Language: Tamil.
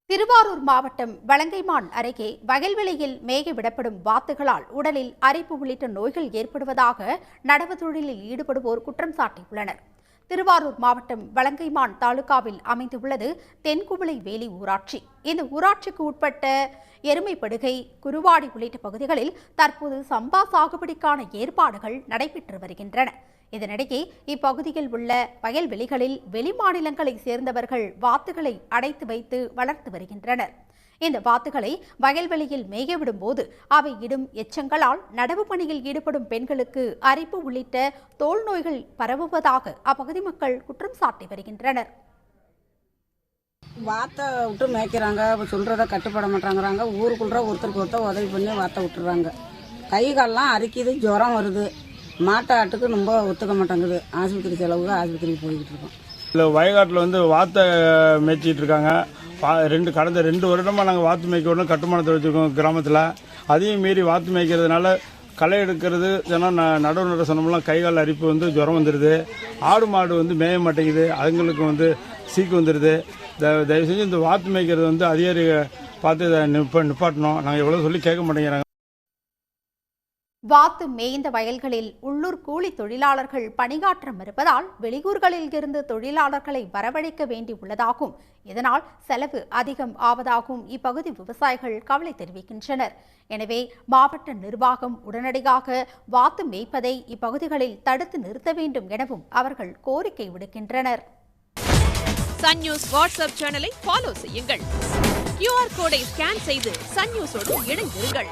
திருவாரூர் மாவட்டம் வலங்கைமான் அருகே வயல்வெளியில் மேய விடப்படும் வாத்துகளால் உடலில் அரிப்பு உள்ளிட்ட நோய்கள் ஏற்படுவதாக நடவு தொழிலில் ஈடுபடுவோர் குற்றம் சாட்டியுள்ளனர். திருவாரூர் மாவட்டம் வலங்கைமான் தாலுகாவில் அமைந்துள்ளது தென்குவளை வேலி ஊராட்சி. இந்த ஊராட்சிக்கு உட்பட்ட எருமைப்படுகை, குருவாடி உள்ளிட்ட பகுதிகளில் தற்போது சம்பா சாகுபடிக்கான ஏற்பாடுகள் நடைபெற்று வருகின்றன. இதனிடையே இப்பகுதியில் உள்ள வயல்வெளிகளில் வெளிமாநிலங்களைச் சேர்ந்தவர்கள் வாத்துகளை அடைத்து வைத்து வளர்த்து வருகின்றனர். இந்த வாத்துகளை வயல்வெளியில் மேயவிடும் போது அவை இடும் எச்சங்களால் நடவு பணியில் ஈடுபடும் பெண்களுக்கு அரிப்பு உள்ளிட்ட தோல் நோய்கள் பரவுவதாக அப்பகுதி மக்கள் குற்றம் சாட்டி வருகின்றனர். வாத்தை விட்டு மேய்க்கிறாங்க, சொல்றத கட்டுப்பட மாட்டாங்கிறாங்க. ஊருக்குள்ள ஒருத்தருக்கு ஒருத்தர் உதவி பண்ணி வாத்தை விட்டுறாங்க. கை கால்லாம் அரிக்குது, ஜுரம் வருது. மாட்டாட்டுக்கு ரொம்ப ஒத்துக்க மாட்டேங்குது. ஆஸ்பத்திரி செலவுக்கு ஆஸ்பத்திரிக்கு போய்கிட்டு இருக்கோம். இல்லை, வயக்காட்டில் வாத்தை மேய்ச்சிட்டு இருக்காங்க. கடந்த 2 வருடமாக நாங்கள் வாத்து மேய்க்கணும் கட்டுமானத்தை வச்சுருக்கோம் கிராமத்தில். அதையும் மீறி வாத்து மேய்க்கிறதுனால களை எடுக்கிறது ஜனம் நடுவு சொன்னோம்லாம் கை கால் அரிப்பு ஜுரம் வந்துடுது. ஆடு மாடு மேய மாட்டேங்குது, அதுங்களுக்கு சீக்கு வந்துடுது. தயவு செஞ்சு இந்த வாத்து மேய்க்கிறது அதிகாரி பார்த்து இதை நிப்பாட்டணும். நாங்கள் எவ்வளோ சொல்லி கேட்க மாட்டேங்கிறாங்க. வாத்து மேய்ந்த வயல்களில் உள்ளூர் கூலி தொழிலாளர்கள் பணியாற்ற மறுப்பதால் வெளியூர்களில் இருந்து தொழிலாளர்களை வரவழைக்க வேண்டி உள்ளதாகும். இதனால் செலவு அதிகம் ஆவதாகவும் இப்பகுதி விவசாயிகள் கவலை தெரிவிக்கின்றனர். எனவே மாவட்ட நிர்வாகம் உடனடியாக வாத்து மேய்ப்பதை இப்பகுதிகளில் தடுத்து நிறுத்த வேண்டும் எனவும் அவர்கள் கோரிக்கை விடுக்கின்றனர். சன் நியூஸ் வாட்ஸ்அப் சேனலை ஃபாலோ செய்யுங்கள். QR கோடை ஸ்கேன் செய்து சன் நியூஸோடு இணைந்திருங்கள்.